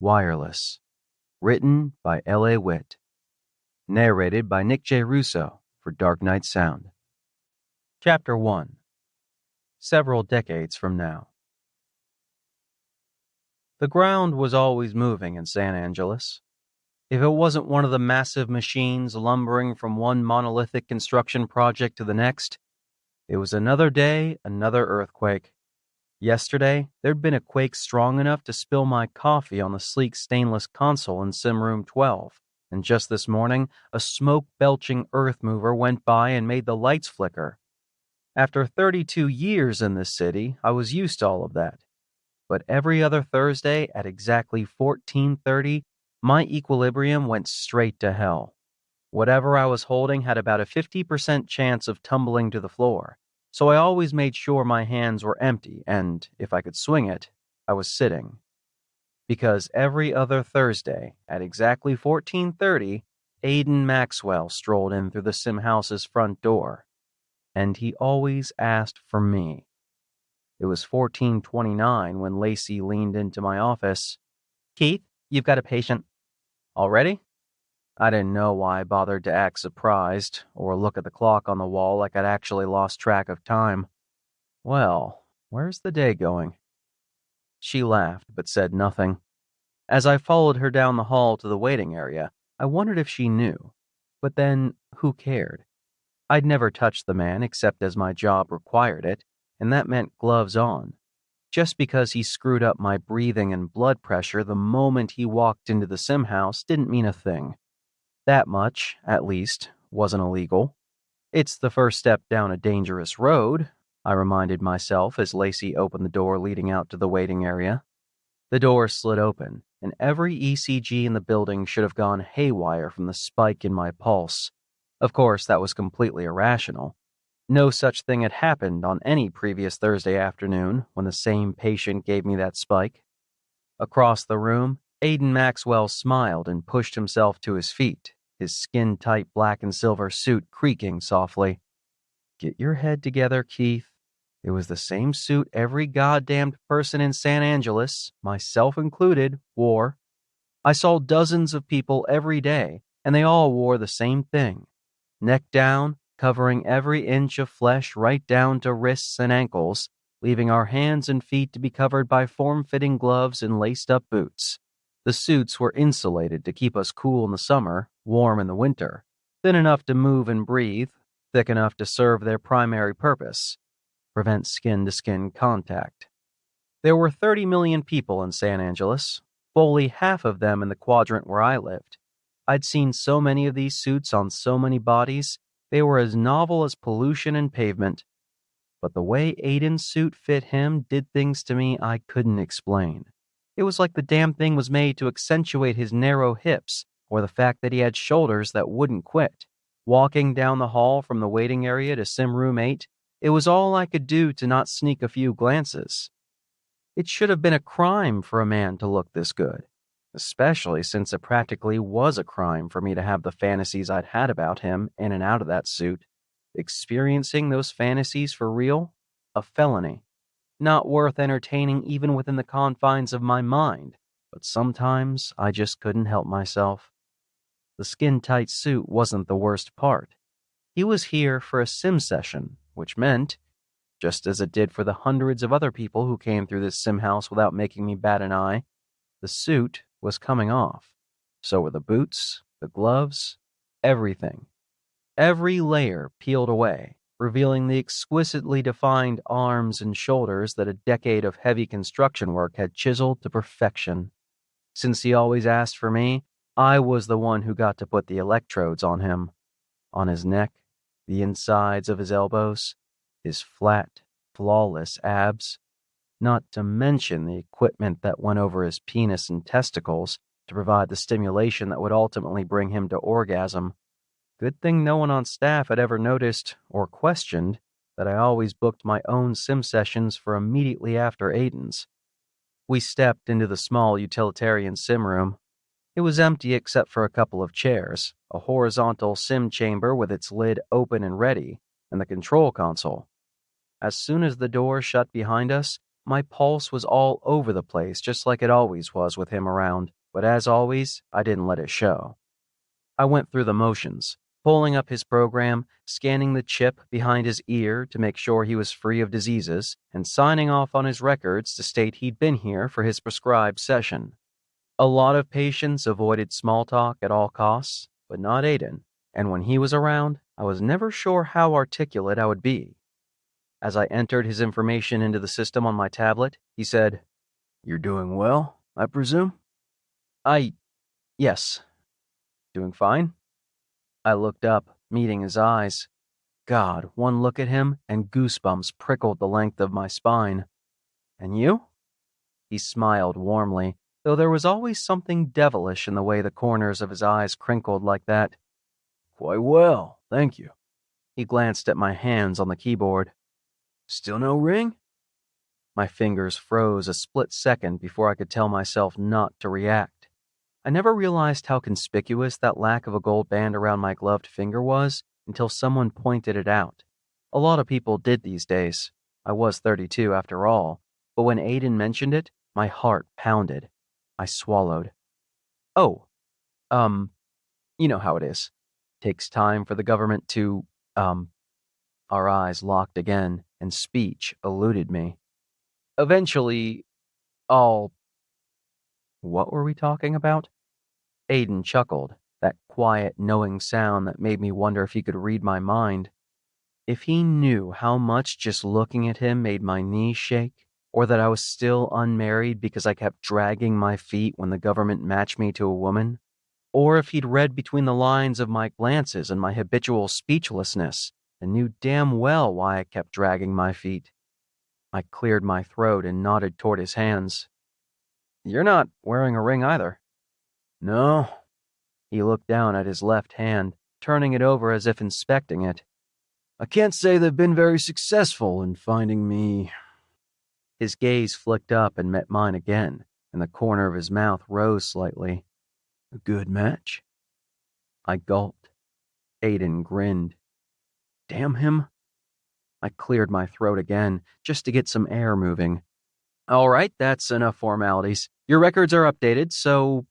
Wireless. Written by L.A. Witt. Narrated by Nick J. Russo for Dark Knight Sound. Chapter 1. Several decades from now. The ground was always moving in San Angeles. If it wasn't one of the massive machines lumbering from one monolithic construction project to the next, it was another day, another earthquake. Yesterday, there'd been a quake strong enough to spill my coffee on the sleek stainless console in Sim Room 12, and just this morning, a smoke-belching earth mover went by and made the lights flicker. After 32 years in this city, I was used to all of that. But every other Thursday at exactly 14:30, my equilibrium went straight to hell. Whatever I was holding had about a 50% chance of tumbling to the floor, so I always made sure my hands were empty and, if I could swing it, I was sitting. Because every other Thursday, at exactly 14:30, Aiden Maxwell strolled in through the Sim House's front door. And he always asked for me. It was 14:29 when Lacey leaned into my office. "Keith, you've got a patient." "Already?" I didn't know why I bothered to act surprised or look at the clock on the wall like I'd actually lost track of time. Well, where's the day going? She laughed but said nothing. As I followed her down the hall to the waiting area, I wondered if she knew. But then, who cared? I'd never touched the man except as my job required it, and that meant gloves on. Just because he screwed up my breathing and blood pressure the moment he walked into the Sim House didn't mean a thing. That much, at least, wasn't illegal. It's the first step down a dangerous road, I reminded myself as Lacey opened the door leading out to the waiting area. The door slid open, and every ECG in the building should have gone haywire from the spike in my pulse. Of course, that was completely irrational. No such thing had happened on any previous Thursday afternoon when the same patient gave me that spike. Across the room, Aiden Maxwell smiled and pushed himself to his feet, his skin-tight black and silver suit creaking softly. "Get your head together, Keith. It was the same suit every goddamned person in San Angeles, myself included, wore. I saw dozens of people every day, and they all wore the same thing. Neck down, covering every inch of flesh right down to wrists and ankles, leaving our hands and feet to be covered by form-fitting gloves and laced-up boots. The suits were insulated to keep us cool in the summer, warm in the winter, thin enough to move and breathe, thick enough to serve their primary purpose, prevent skin-to-skin contact. There were 30 million people in San Angeles, fully half of them in the quadrant where I lived. I'd seen so many of these suits on so many bodies, they were as novel as pollution and pavement. But the way Aiden's suit fit him did things to me I couldn't explain. It was like the damn thing was made to accentuate his narrow hips, or the fact that he had shoulders that wouldn't quit. Walking down the hall from the waiting area to Sim Room 8, it was all I could do to not sneak a few glances. It should have been a crime for a man to look this good, especially since it practically was a crime for me to have the fantasies I'd had about him in and out of that suit. Experiencing those fantasies for real? A felony. Not worth entertaining even within the confines of my mind, but sometimes I just couldn't help myself. The skin-tight suit wasn't the worst part. He was here for a sim session, which meant, just as it did for the hundreds of other people who came through this sim house without making me bat an eye, the suit was coming off. So were the boots, the gloves, everything. Every layer peeled away, revealing the exquisitely defined arms and shoulders that a decade of heavy construction work had chiseled to perfection. Since he always asked for me, I was the one who got to put the electrodes on him. On his neck, the insides of his elbows, his flat, flawless abs, not to mention the equipment that went over his penis and testicles to provide the stimulation that would ultimately bring him to orgasm. Good thing no one on staff had ever noticed or questioned that I always booked my own sim sessions for immediately after Aiden's. We stepped into the small utilitarian sim room. It was empty except for a couple of chairs, a horizontal sim chamber with its lid open and ready, and the control console. As soon as the door shut behind us, My pulse was all over the place, just like it always was with him around, but as always, I didn't let it show. I went through the motions, pulling up his program, scanning the chip behind his ear to make sure he was free of diseases, and signing off on his records to state he'd been here for his prescribed session. A lot of patients avoided small talk at all costs, but not Aiden, and when he was around, I was never sure how articulate I would be. As I entered his information into the system on my tablet, he said, "You're doing well, I presume?" Yes. Doing fine? I looked up, meeting his eyes. God, one look at him and goosebumps prickled the length of my spine. "And you?" He smiled warmly, though there was always something devilish in the way the corners of his eyes crinkled like that. "Quite well, thank you." He glanced at my hands on the keyboard. "Still no ring?" My fingers froze a split second before I could tell myself not to react. I never realized how conspicuous that lack of a gold band around my gloved finger was until someone pointed it out. A lot of people did these days. I was 32 after all, but when Aiden mentioned it, my heart pounded. I swallowed. "Oh, you know how it is. Takes time for the government to, Our eyes locked again, and speech eluded me. "Eventually, I'll..." What were we talking about? Aiden chuckled, that quiet, knowing sound that made me wonder if he could read my mind. If he knew how much just looking at him made my knees shake, or that I was still unmarried because I kept dragging my feet when the government matched me to a woman, or if he'd read between the lines of my glances and my habitual speechlessness and knew damn well why I kept dragging my feet. I cleared my throat and nodded toward his hands. "You're not wearing a ring either." "No." He looked down at his left hand, turning it over as if inspecting it. "I can't say they've been very successful in finding me." His gaze flicked up and met mine again, and the corner of his mouth rose slightly. "A good match?" I gulped. Aiden grinned. Damn him. I cleared my throat again, just to get some air moving. "All right, that's enough formalities. Your records are updated, so..."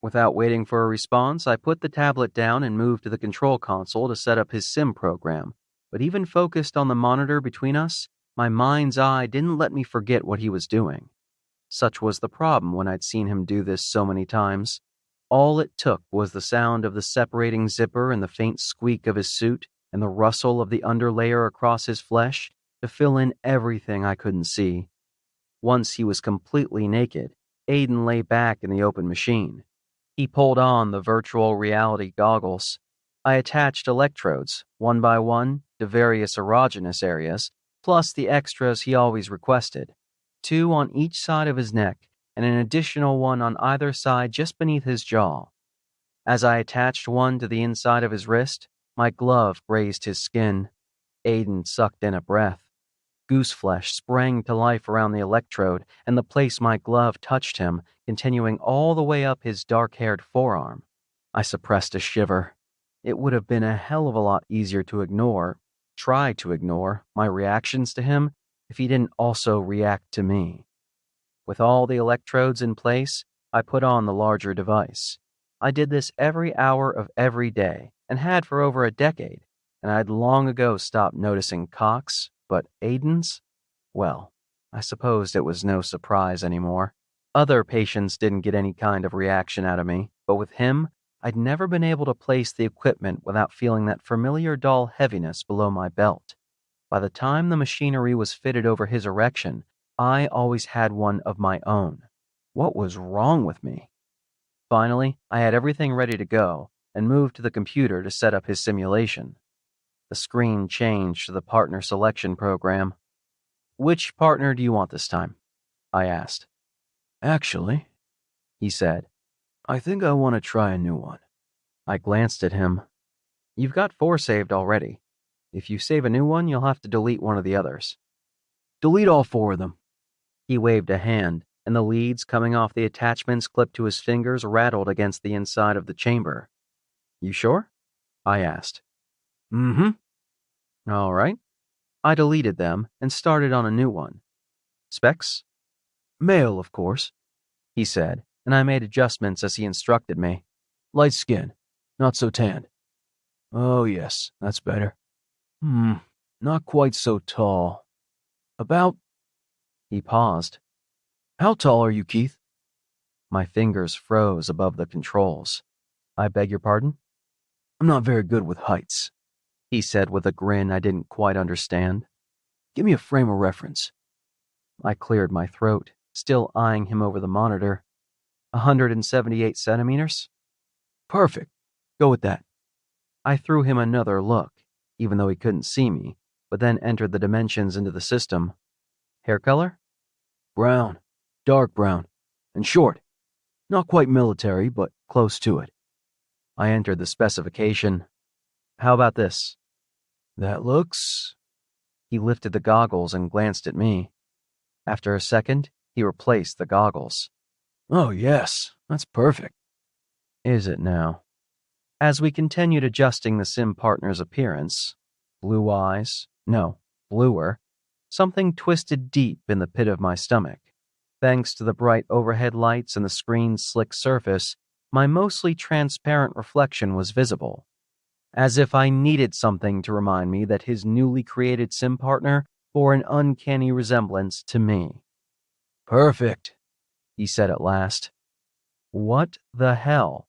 Without waiting for a response, I put the tablet down and moved to the control console to set up his SIM program. But even focused on the monitor between us, my mind's eye didn't let me forget what he was doing. Such was the problem when I'd seen him do this so many times. All it took was the sound of the separating zipper and the faint squeak of his suit and the rustle of the underlayer across his flesh to fill in everything I couldn't see. Once he was completely naked, Aiden lay back in the open machine. He pulled on the virtual reality goggles. I attached electrodes, one by one, to various erogenous areas, plus the extras he always requested. 2 on each side of his neck, and an additional one on either side just beneath his jaw. As I attached one to the inside of his wrist, my glove grazed his skin. Aiden sucked in a breath. Gooseflesh sprang to life around the electrode and the place my glove touched him, continuing all the way up his dark-haired forearm. I suppressed a shiver. It would have been a hell of a lot easier to try to ignore, my reactions to him if he didn't also react to me. With all the electrodes in place, I put on the larger device. I did this every hour of every day, and had for over a decade, and I'd long ago stopped noticing cocks, but Aiden's? Well, I supposed it was no surprise anymore. Other patients didn't get any kind of reaction out of me, but with him, I'd never been able to place the equipment without feeling that familiar dull heaviness below my belt. By the time the machinery was fitted over his erection, I always had one of my own. What was wrong with me? Finally, I had everything ready to go and moved to the computer to set up his simulation. The screen changed to the partner selection program. "Which partner do you want this time?" I asked. "Actually," he said, "I think I want to try a new one." I glanced at him. "You've got 4 saved already. If you save a new one, you'll have to delete one of the others." "Delete all 4 of them." He waved a hand, and the leads coming off the attachments clipped to his fingers rattled against the inside of the chamber. "You sure?" I asked. "Mm-hmm." "All right." I deleted them and started on a new one. Specs? Male, of course, he said, and I made adjustments as he instructed me. Light skin, not so tanned. Oh, yes, that's better. Not quite so tall. About... He paused. How tall are you, Keith? My fingers froze above the controls. I beg your pardon? I'm not very good with heights, he said with a grin I didn't quite understand. Give me a frame of reference. I cleared my throat, still eyeing him over the monitor. 178 centimeters? Perfect. Go with that. I threw him another look, even though he couldn't see me, but then entered the dimensions into the system. Hair color? Brown, dark brown, and short. Not quite military, but close to it. I entered the specification. How about this? That looks... He lifted the goggles and glanced at me. After a second, he replaced the goggles. Oh, yes, that's perfect. Is it now? As we continued adjusting the sim partner's appearance, blue eyes, no, bluer, something twisted deep in the pit of my stomach. Thanks to the bright overhead lights and the screen's slick surface, my mostly transparent reflection was visible, as if I needed something to remind me that his newly created sim partner bore an uncanny resemblance to me. Perfect, he said at last. What the hell?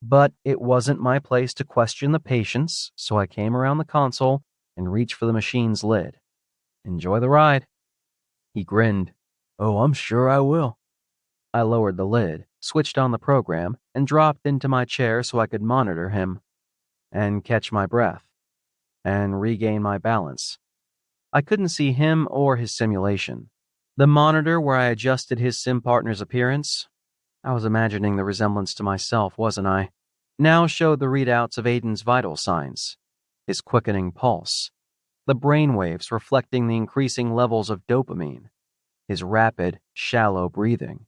But it wasn't my place to question the patience, so I came around the console and reached for the machine's lid. Enjoy the ride. He grinned. Oh, I'm sure I will. I lowered the lid, switched on the program, and dropped into my chair so I could monitor him, and catch my breath, and regain my balance. I couldn't see him or his simulation. The monitor where I adjusted his sim partner's appearance, I was imagining the resemblance to myself, wasn't I? Now showed the readouts of Aiden's vital signs, his quickening pulse, the brainwaves reflecting the increasing levels of dopamine, his rapid, shallow breathing.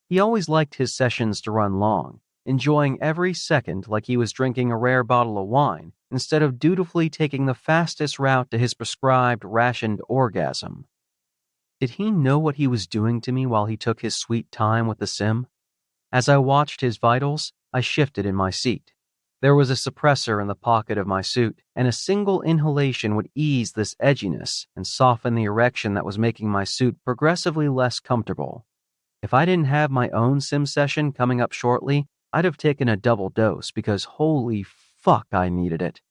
He always liked his sessions to run long, enjoying every second like he was drinking a rare bottle of wine instead of dutifully taking the fastest route to his prescribed rationed orgasm. Did he know what he was doing to me while he took his sweet time with the sim? As I watched his vitals, I shifted in my seat. There was a suppressor in the pocket of my suit, and a single inhalation would ease this edginess and soften the erection that was making my suit progressively less comfortable. If I didn't have my own sim session coming up shortly, I'd have taken a double dose because holy fuck I needed it.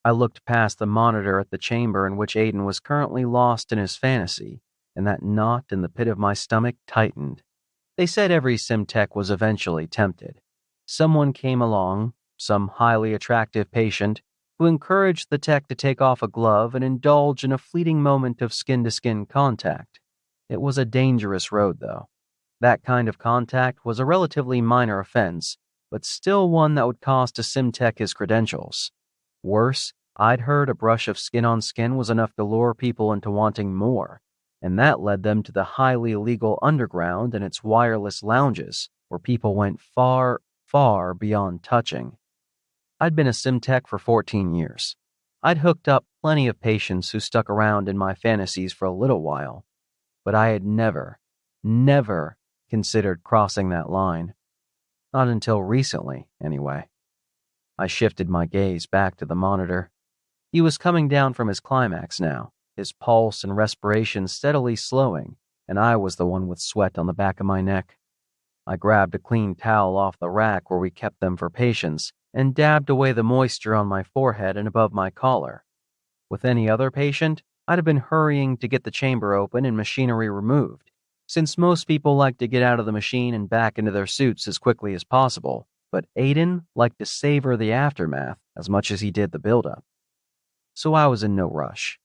I looked past the monitor at the chamber in which Aiden was currently lost in his fantasy, and that knot in the pit of my stomach tightened. They said every sim tech was eventually tempted. Someone came along, some highly attractive patient, who encouraged the tech to take off a glove and indulge in a fleeting moment of skin-to-skin contact. It was a dangerous road, though. That kind of contact was a relatively minor offense, but still one that would cost a sim tech his credentials. Worse, I'd heard a brush of skin-on-skin was enough to lure people into wanting more, and that led them to the highly illegal underground and its wireless lounges, where people went far, far beyond touching. I'd been a sim tech for 14 years. I'd hooked up plenty of patients who stuck around in my fantasies for a little while, but I had never considered crossing that line. Not until recently, anyway. I shifted my gaze back to the monitor. He was coming down from his climax now, his pulse and respiration steadily slowing, and I was the one with sweat on the back of my neck. I grabbed a clean towel off the rack where we kept them for patients and dabbed away the moisture on my forehead and above my collar. With any other patient, I'd have been hurrying to get the chamber open and machinery removed, since most people like to get out of the machine and back into their suits as quickly as possible, but Aiden liked to savor the aftermath as much as he did the buildup. So I was in no rush.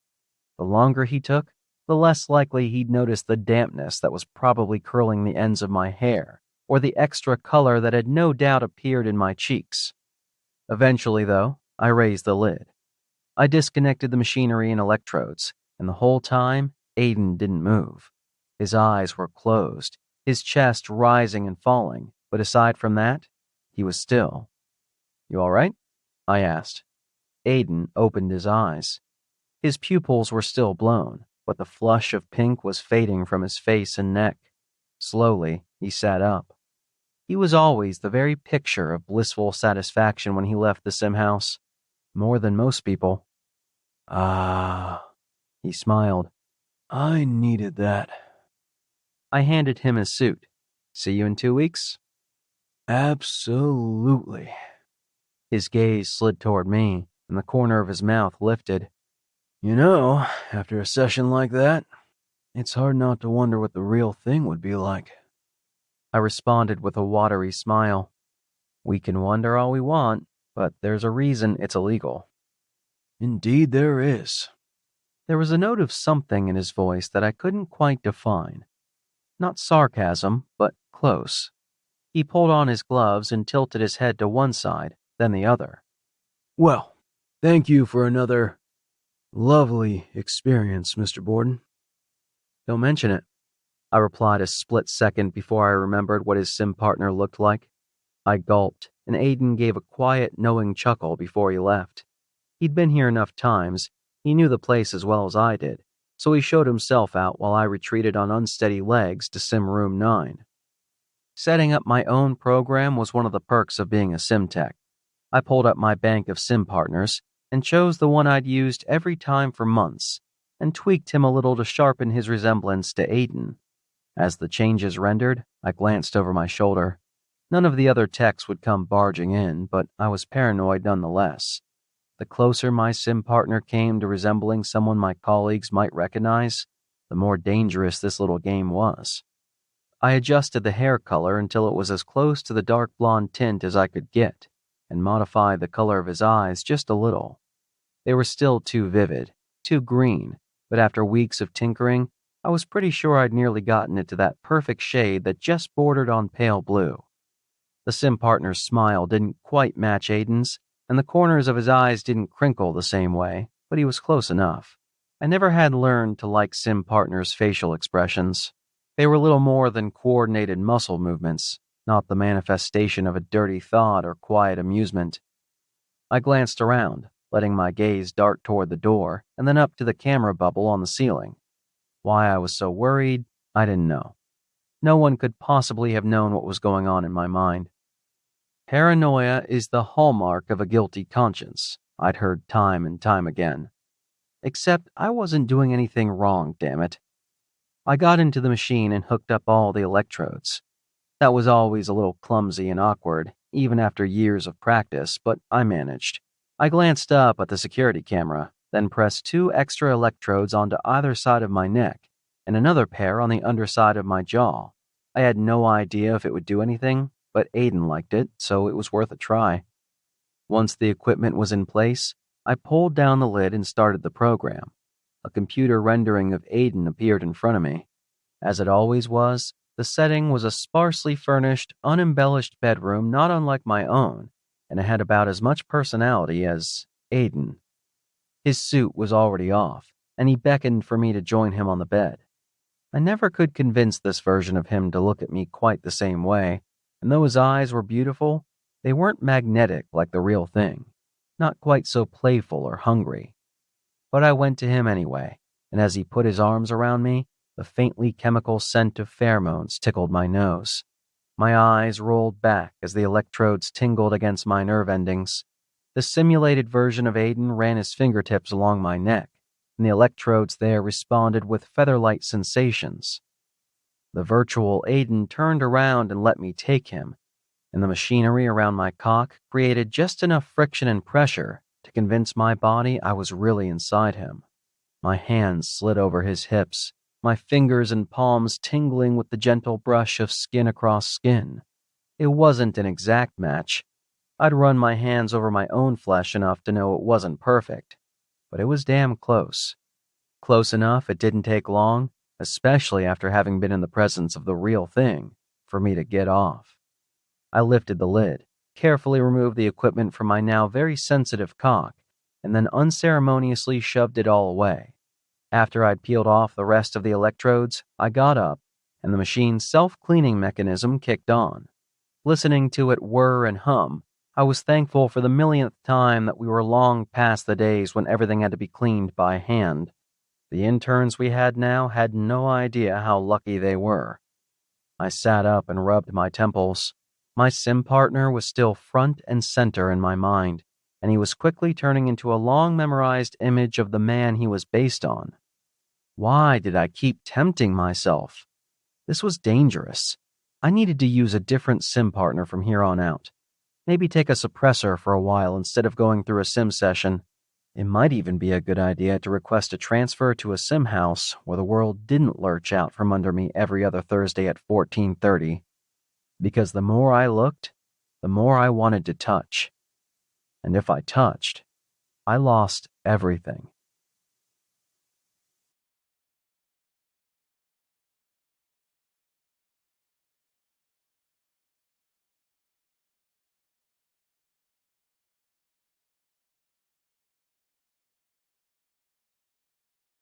The longer he took, the less likely he'd notice the dampness that was probably curling the ends of my hair, or the extra color that had no doubt appeared in my cheeks. Eventually, though, I raised the lid. I disconnected the machinery and electrodes, and the whole time, Aiden didn't move. His eyes were closed, his chest rising and falling, but aside from that, he was still. You all right? I asked. Aiden opened his eyes. His pupils were still blown, but the flush of pink was fading from his face and neck. Slowly, he sat up. He was always the very picture of blissful satisfaction when he left the sim house, more than most people. Ah, he smiled. I needed that. I handed him his suit. See you in 2 weeks? Absolutely. His gaze slid toward me, and the corner of his mouth lifted. You know, after a session like that, it's hard not to wonder what the real thing would be like. I responded with a watery smile. We can wonder all we want, but there's a reason it's illegal. Indeed there is. There was a note of something in his voice that I couldn't quite define. Not sarcasm, but close. He pulled on his gloves and tilted his head to one side, then the other. Well, thank you for another lovely experience, Mr. Borden. Don't mention it. I replied a split second before I remembered what his sim partner looked like. I gulped, and Aiden gave a quiet, knowing chuckle before he left. He'd been here enough times, he knew the place as well as I did, so he showed himself out while I retreated on unsteady legs to Sim Room 9. Setting up my own program was one of the perks of being a sim tech. I pulled up my bank of sim partners and chose the one I'd used every time for months, and tweaked him a little to sharpen his resemblance to Aiden. As the changes rendered, I glanced over my shoulder. None of the other techs would come barging in, but I was paranoid nonetheless. The closer my sim partner came to resembling someone my colleagues might recognize, the more dangerous this little game was. I adjusted the hair color until it was as close to the dark blonde tint as I could get, and modified the color of his eyes just a little. They were still too vivid, too green, but after weeks of tinkering, I was pretty sure I'd nearly gotten it to that perfect shade that just bordered on pale blue. The sim partner's smile didn't quite match Aiden's, and the corners of his eyes didn't crinkle the same way, but he was close enough. I never had learned to like sim partners' facial expressions. They were little more than coordinated muscle movements, not the manifestation of a dirty thought or quiet amusement. I glanced around, letting my gaze dart toward the door and then up to the camera bubble on the ceiling. Why I was so worried, I didn't know. No one could possibly have known what was going on in my mind. Paranoia is the hallmark of a guilty conscience, I'd heard time and time again. Except I wasn't doing anything wrong, damn it. I got into the machine and hooked up all the electrodes. That was always a little clumsy and awkward, even after years of practice, but I managed. I glanced up at the security camera, then pressed 2 extra electrodes onto either side of my neck, and another pair on the underside of my jaw. I had no idea if it would do anything, but Aiden liked it, so it was worth a try. Once the equipment was in place, I pulled down the lid and started the program. A computer rendering of Aiden appeared in front of me. As it always was, the setting was a sparsely furnished, unembellished bedroom not unlike my own, and it had about as much personality as Aiden. His suit was already off, and he beckoned for me to join him on the bed. I never could convince this version of him to look at me quite the same way, and though his eyes were beautiful, they weren't magnetic like the real thing, not quite so playful or hungry. But I went to him anyway, and as he put his arms around me, the faintly chemical scent of pheromones tickled my nose. My eyes rolled back as the electrodes tingled against my nerve endings. The simulated version of Aiden ran his fingertips along my neck, and the electrodes there responded with feather-light sensations. The virtual Aiden turned around and let me take him, and the machinery around my cock created just enough friction and pressure to convince my body I was really inside him. My hands slid over his hips, my fingers and palms tingling with the gentle brush of skin across skin. It wasn't an exact match. I'd run my hands over my own flesh enough to know it wasn't perfect, but it was damn close. Close enough it didn't take long, especially after having been in the presence of the real thing, for me to get off. I lifted the lid, carefully removed the equipment from my now very sensitive cock, and then unceremoniously shoved it all away. After I'd peeled off the rest of the electrodes, I got up, and the machine's self-cleaning mechanism kicked on. Listening to it whir and hum, I was thankful for the millionth time that we were long past the days when everything had to be cleaned by hand. The interns we had now had no idea how lucky they were. I sat up and rubbed my temples. My sim partner was still front and center in my mind, and he was quickly turning into a long memorized image of the man he was based on. Why did I keep tempting myself? This was dangerous. I needed to use a different sim partner from here on out. Maybe take a suppressor for a while instead of going through a sim session. It might even be a good idea to request a transfer to a sim house where the world didn't lurch out from under me every other Thursday at 14:30. Because the more I looked, the more I wanted to touch. And if I touched, I lost everything.